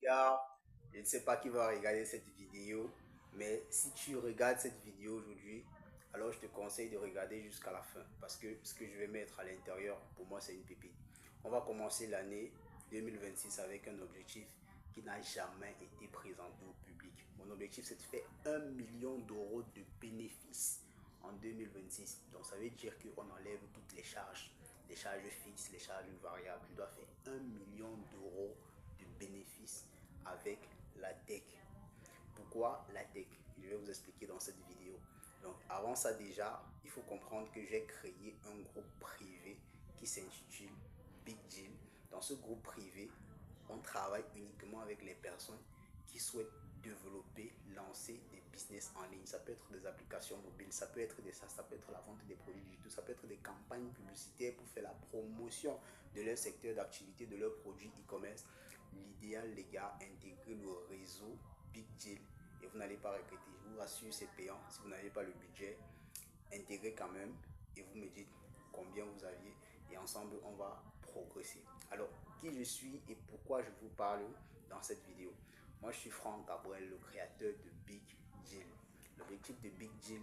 regardes, je ne sais pas qui va regarder cette vidéo, mais si tu regardes cette vidéo aujourd'hui, alors je te conseille de regarder jusqu'à la fin parce que ce que je vais mettre à l'intérieur, pour moi, c'est une pépite. On va commencer l'année 2026 avec un objectif qui n'a jamais été présenté au public. Mon objectif, c'est de faire 1 million d'euros de bénéfices en 2026. Donc, ça veut dire qu'on enlève toutes les charges fixes, les charges variables. Je dois faire 1 million d'euros de bénéfices avec la tech. Pourquoi la tech? Je vais vous expliquer dans cette vidéo. Donc avant ça déjà, il faut comprendre que j'ai créé un groupe privé qui s'intitule Big Deal. Dans ce groupe privé, on travaille uniquement avec les personnes qui souhaitent développer, lancer des business en ligne. Ça peut être des applications mobiles, ça peut être ça peut être la vente des produits digitaux, ça peut être des campagnes publicitaires pour faire la promotion de leur secteur d'activité, de leurs produits e-commerce. L'idéal, les gars, intégrer le réseau Big Deal et vous n'allez pas regretter. Je vous rassure, c'est payant. Si vous n'avez pas le budget, intégrez quand même et vous me dites combien vous aviez et ensemble on va progresser. Alors, qui je suis et pourquoi je vous parle dans cette vidéo? Moi, je suis Franck Gabriel, le créateur de Big Deal. L'objectif de Big Deal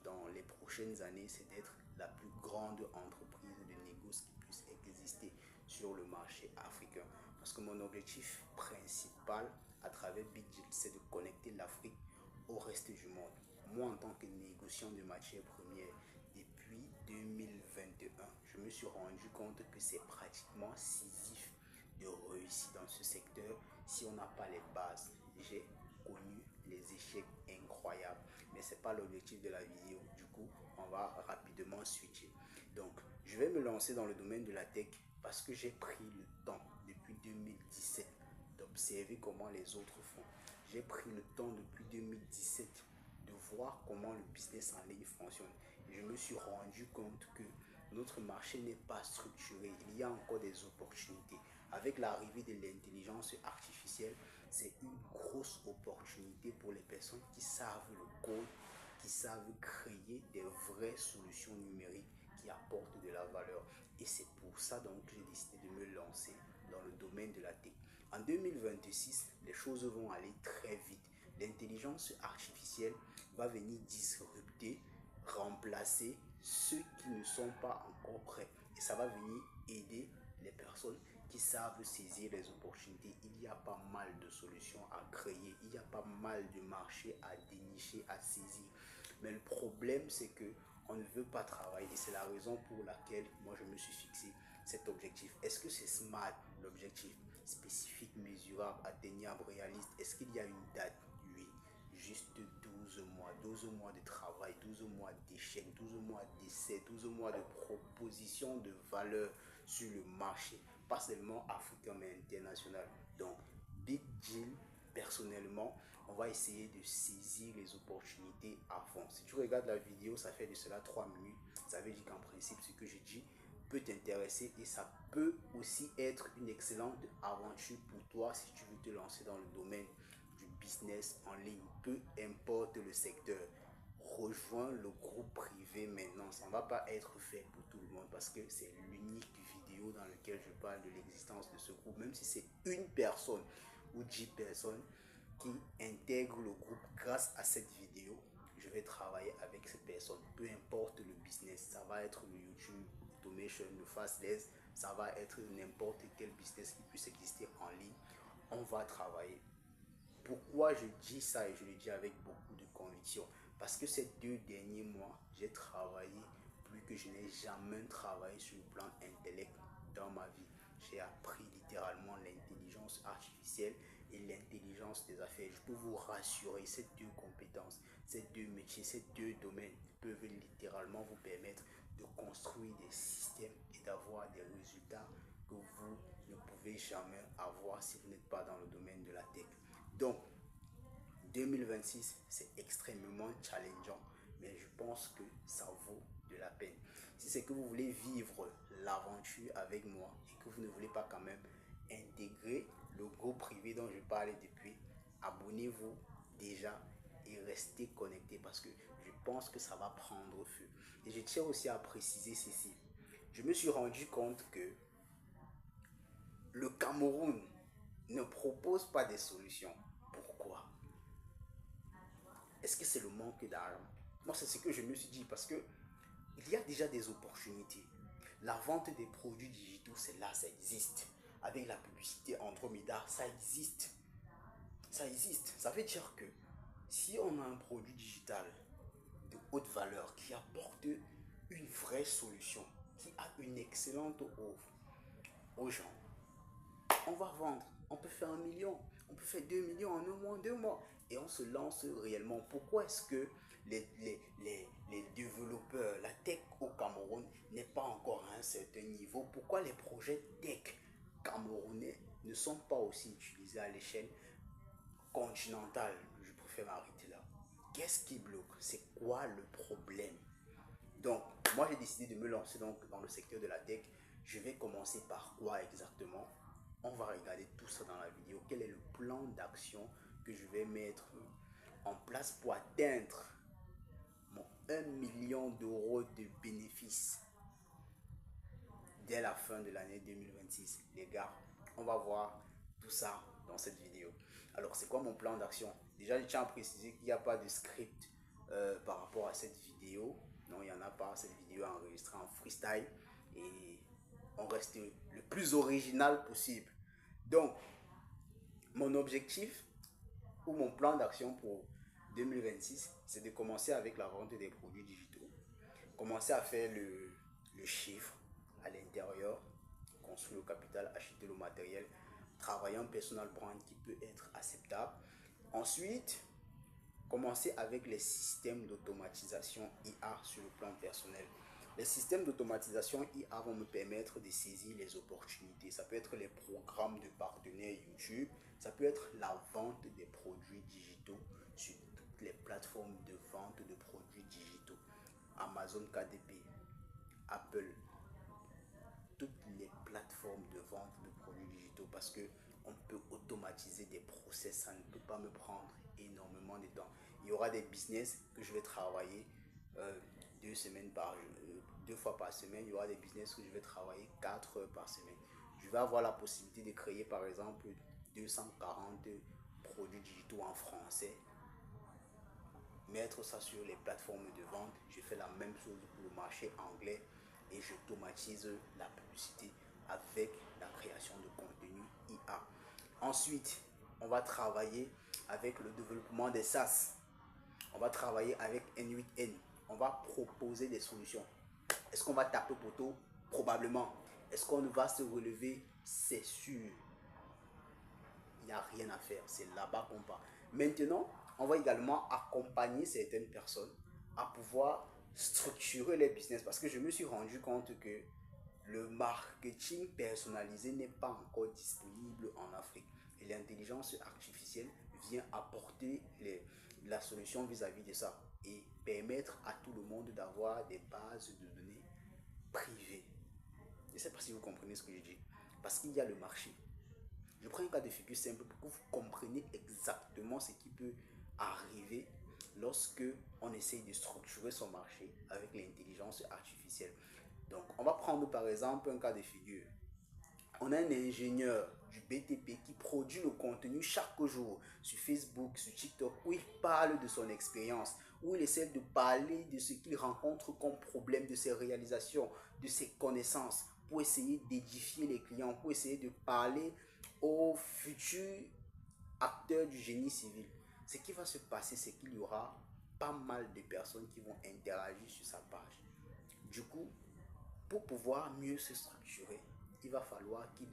dans les prochaines années, c'est d'être la plus grande entreprise de négoce qui puisse exister sur le marché africain. Parce que mon objectif principal à travers Big Deal, c'est de connecter l'Afrique au reste du monde. Moi, en tant que négociant de matières premières, depuis 2021, je me suis rendu compte que c'est pratiquement sisif de réussir dans ce secteur si on n'a pas les bases. J'ai connu les échecs incroyables, mais ce n'est pas l'objectif de la vidéo. Du coup, on va rapidement switcher. Donc, je vais me lancer dans le domaine de la tech parce que j'ai pris le temps depuis 2017 d'observer comment les autres font. J'ai pris le temps depuis 2017 de voir comment le business en ligne fonctionne. Et je me suis rendu compte que notre marché n'est pas structuré. Il y a encore des opportunités. Avec l'arrivée de l'intelligence artificielle, c'est une grosse opportunité pour les personnes qui savent le code, qui savent créer des vraies solutions numériques qui apportent de la valeur. Et c'est pour ça donc que j'ai décidé de me lancer dans le domaine de la tech. En 2026, les choses vont aller très vite. L'intelligence artificielle va venir disrupter, remplacer ceux qui ne sont pas encore prêts. Et ça va venir aider les personnes qui savent saisir les opportunités. Il y a pas mal de solutions à créer, il y a pas mal de marchés à dénicher, à saisir. Mais le problème, c'est que on ne veut pas travailler et c'est la raison pour laquelle moi je me suis fixé cet objectif. Est-ce que c'est smart l'objectif? Spécifique, mesurable, atteignable, réaliste? Est-ce qu'il y a une date? Oui. Juste 12 mois de travail, 12 mois d'échecs, 12 mois d'essais, 12 mois de propositions de valeur sur le marché, pas seulement africain mais international. Donc, Big Deal, personnellement, on va essayer de saisir les opportunités à fond. Si tu regardes la vidéo, ça fait de cela 3 minutes. Ça veut dire qu'en principe, ce que j'ai dit peut t'intéresser et ça peut aussi être une excellente aventure pour toi si tu veux te lancer dans le domaine du business en ligne, peu importe le secteur. Rejoins le groupe privé maintenant. Ça ne va pas être fait pour tout le monde parce que c'est l'unique vidéo dans laquelle je parle de l'existence de ce groupe. Même si c'est une personne ou 10 personnes qui intègrent le groupe grâce à cette vidéo, je vais travailler avec ces personnes. Peu importe le business, ça va être le YouTube, l'automation, le fastless, ça va être n'importe quel business qui puisse exister en ligne. On va travailler. Pourquoi je dis ça et je le dis avec beaucoup de conviction? Parce que ces 2 derniers mois, j'ai travaillé plus que je n'ai jamais travaillé sur le plan intellect dans ma vie. J'ai appris littéralement l'intelligence artificielle et l'intelligence des affaires. Je peux vous rassurer, ces deux compétences, ces deux métiers, ces deux domaines peuvent littéralement vous permettre de construire des systèmes et d'avoir des résultats que vous ne pouvez jamais avoir si vous n'êtes pas dans le domaine de la tech. Donc, 2026, c'est extrêmement challengeant, mais je pense que ça vaut de la peine. Si c'est que vous voulez vivre l'aventure avec moi et que vous ne voulez pas quand même intégrer le groupe privé dont je parlais depuis, abonnez-vous déjà et restez connecté parce que je pense que ça va prendre feu. Et je tiens aussi à préciser ceci. Je me suis rendu compte que le Cameroun ne propose pas des solutions. Pourquoi? Est-ce que c'est le manque d'argent? Moi, c'est ce que je me suis dit parce que il y a déjà des opportunités. La vente des produits digitaux, c'est là, ça existe. Avec la publicité Andromeda, ça existe. Ça existe. Ça veut dire que si on a un produit digital de haute valeur qui apporte une vraie solution, qui a une excellente offre aux gens, on va vendre. On peut faire 1 million, on peut faire 2 millions en un mois, 2 mois. Et on se lance réellement. Pourquoi est-ce que les développeurs, la tech au Cameroun n'est pas encore à un certain niveau? Pourquoi les projets tech camerounais ne sont pas aussi utilisés à l'échelle continentale? Je préfère m'arrêter là. Qu'est-ce qui bloque? C'est quoi le problème? Donc, moi j'ai décidé de me lancer donc dans le secteur de la tech. Je vais commencer par quoi exactement? On va regarder tout ça dans la vidéo. Quel est le plan d'action que je vais mettre en place pour atteindre mon 1 million d'euros de bénéfices dès la fin de l'année 2026? Les gars, on va voir tout ça dans cette vidéo. Alors, c'est quoi mon plan d'action? Déjà, je tiens à préciser qu'il n'y a pas de script par rapport à cette vidéo. Non, il n'y en a pas. Cette vidéo est enregistrée en freestyle et on reste le plus original possible. Donc, mon objectif ou mon plan d'action pour 2026, c'est de commencer avec la vente des produits digitaux. Commencer à faire le chiffre à l'intérieur, construire le capital, acheter le matériel, travailler un personal brand qui peut être acceptable. Ensuite, commencer avec les systèmes d'automatisation IA sur le plan personnel. Les systèmes d'automatisation IA vont me permettre de saisir les opportunités. Ça peut être les programmes de partenaires YouTube, ça peut être la vente des produits digitaux sur toutes les plateformes de vente de produits digitaux. Amazon KDP, Apple, toutes les plateformes de vente de produits digitaux parce que on peut automatiser des process, ça ne peut pas me prendre énormément de temps. Il y aura des business que je vais travailler 2 semaines deux fois par semaine. Il y aura des business que je vais travailler 4 heures par semaine. Je vais avoir la possibilité de créer par exemple 240 produits digitaux en français, mettre ça sur les plateformes de vente. Je fais la même chose pour le marché anglais et j'automatise la publicité avec la création de contenu IA. Ensuite, on va travailler avec le développement des SaaS. On va travailler avec N8N. On va proposer des solutions. Est-ce qu'on va taper poteau? Probablement. Est-ce qu'on va se relever? C'est sûr. Il n'y a rien à faire. C'est là-bas qu'on part. Maintenant, on va également accompagner certaines personnes à pouvoir structurer les business parce que je me suis rendu compte que le marketing personnalisé n'est pas encore disponible en Afrique et l'intelligence artificielle vient apporter la solution vis-à-vis de ça et permettre à tout le monde d'avoir des bases de données privées. Je ne sais pas si vous comprenez ce que je dis parce qu'il y a le marché. Je prends un cas de figure simple pour que vous compreniez exactement ce qui peut arriver lorsque on essaye de structurer son marché avec l'intelligence artificielle. Donc, on va prendre par exemple un cas de figure. On a un ingénieur du BTP qui produit le contenu chaque jour sur Facebook, sur TikTok, où il parle de son expérience, où il essaie de parler de ce qu'il rencontre comme problème, de ses réalisations, de ses connaissances, pour essayer d'édifier les clients, pour essayer de parler aux futurs acteurs du génie civil. Ce qui va se passer, c'est qu'il y aura pas mal de personnes qui vont interagir sur sa page. Du coup, pour pouvoir mieux se structurer, il va falloir qu'il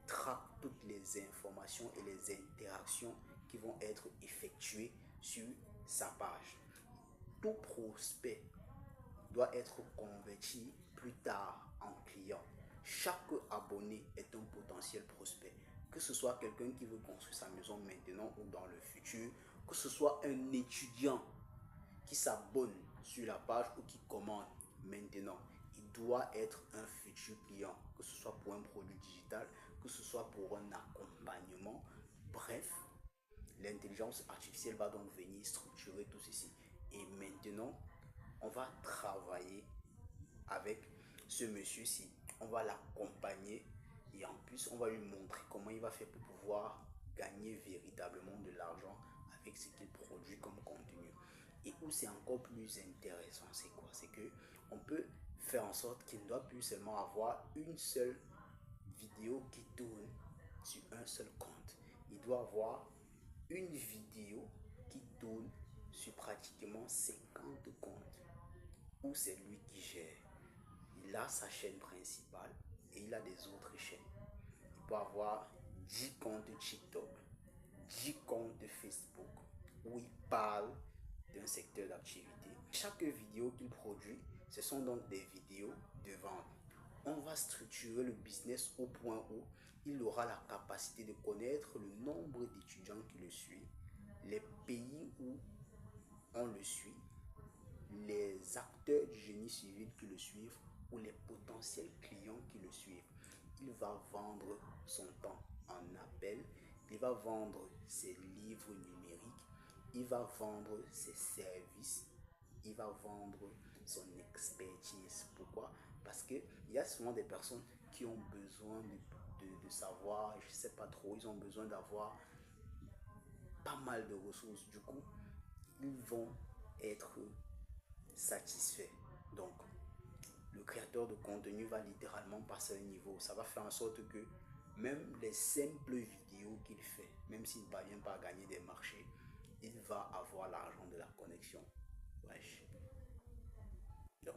traque toutes les informations et les interactions qui vont être effectuées sur sa page. Tout prospect doit être converti plus tard en client. Chaque abonné est un potentiel prospect. Que ce soit quelqu'un qui veut construire sa maison maintenant ou dans le futur, que ce soit un étudiant qui s'abonne sur la page ou qui commande maintenant, il doit être un futur client, que ce soit pour un produit digital, que ce soit pour un accompagnement. Bref, l'intelligence artificielle va donc venir structurer tout ceci. Et maintenant, on va travailler avec ce monsieur-ci. On va l'accompagner et en plus, on va lui montrer comment il va faire pour pouvoir gagner véritablement de l'argent avec ce qu'il produit comme contenu. Et où c'est encore plus intéressant, c'est quoi? C'est que on peut faire en sorte qu'il ne doit plus seulement avoir une seule vidéo qui tourne sur un seul compte. Il doit avoir une vidéo qui tourne sur pratiquement 50 comptes où c'est lui qui gère. Il a sa chaîne principale et il a des autres chaînes. Il peut avoir 10 comptes TikTok, 10 comptes de Facebook où il parle d'un secteur d'activité. Chaque vidéo qu'il produit, ce sont donc des vidéos de vente. On va structurer le business au point où il aura la capacité de connaître le nombre d'étudiants qui le suivent, les pays où on le suit, les acteurs du génie civil qui le suivent ou les potentiels clients qui le suivent. Il va vendre son temps en appel, il va vendre ses livres numériques, il va vendre ses services, il va vendre son expertise. Pourquoi? Parce qu'il y a souvent des personnes qui ont besoin de savoir, je ne sais pas trop, ils ont besoin d'avoir pas mal de ressources. Du coup, ils vont être satisfaits. Donc, le créateur de contenu va littéralement passer un niveau. Ça va faire en sorte que même les simples vidéos qu'il fait, même s'il ne parvient pas à gagner des marchés, il va avoir l'argent de la connexion. Wesh. Donc,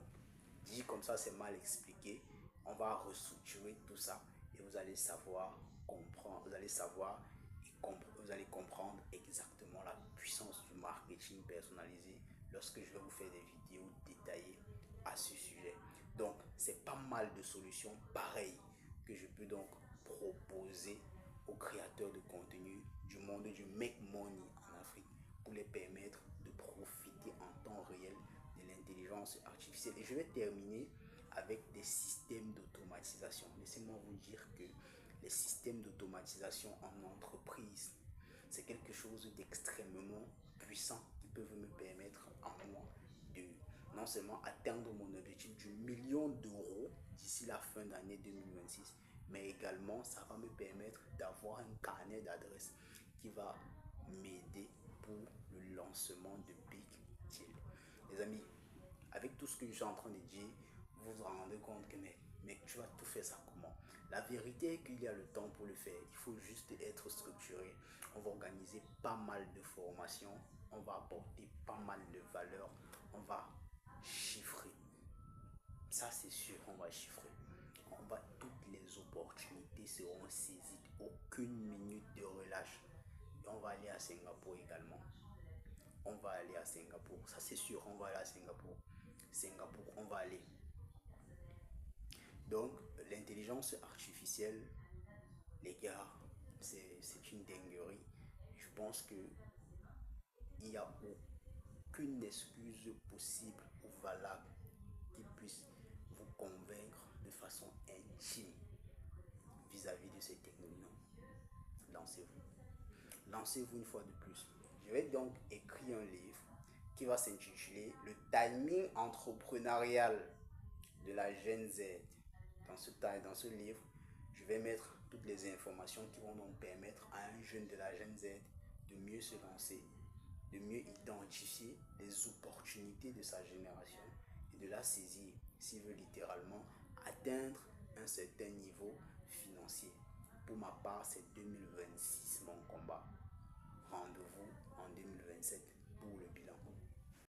dit comme ça, c'est mal expliqué. On va restructurer tout ça et vous allez savoir comprendre, vous allez comprendre exactement la puissance du marketing personnalisé lorsque je vais vous faire des vidéos détaillées à ce sujet. Donc, c'est pas mal de solutions pareilles que je peux donc proposer aux créateurs de contenu du monde du make money en Afrique pour les permettre de profiter en temps réel de l'intelligence artificielle. Et je vais terminer avec des systèmes d'automatisation. Laissez-moi vous dire que les systèmes d'automatisation en entreprise, c'est quelque chose d'extrêmement puissant qui peut me permettre à moi de non seulement atteindre mon objectif du million d'euros d'ici la fin d'année 2026, mais également ça va me permettre d'avoir un carnet d'adresses qui va m'aider pour le lancement de Big Deal. Les amis, avec tout ce que je suis en train de dire, vous vous rendez compte que mais tu vas tout faire ça comment? La vérité est qu'il y a le temps pour le faire. Il faut juste être structuré. On va organiser pas mal de formations. On va apporter pas mal de valeur. On va chiffrer. Ça, c'est sûr, on va chiffrer. Toutes les opportunités seront saisies. Aucune minute de relâche. Et on va aller à Singapour également. On va aller à Singapour. Ça, c'est sûr, on va aller à Singapour. Singapour, on va aller. Donc, l'intelligence artificielle, les gars, c'est une dinguerie. Je pense que il n'y a aucune excuse possible ou valable qui puisse vous convaincre de façon intime vis-à-vis de ces technologies. Lancez-vous. Lancez-vous une fois de plus. Je vais donc écrire un livre qui va s'intituler Le timing entrepreneurial de la Gen Z. Dans ce livre, je vais mettre toutes les informations qui vont donc permettre à un jeune de la Gen Z de mieux se lancer, de mieux identifier les opportunités de sa génération et de la saisir s'il veut littéralement atteindre un certain niveau financier. Pour ma part, c'est 2026 mon combat.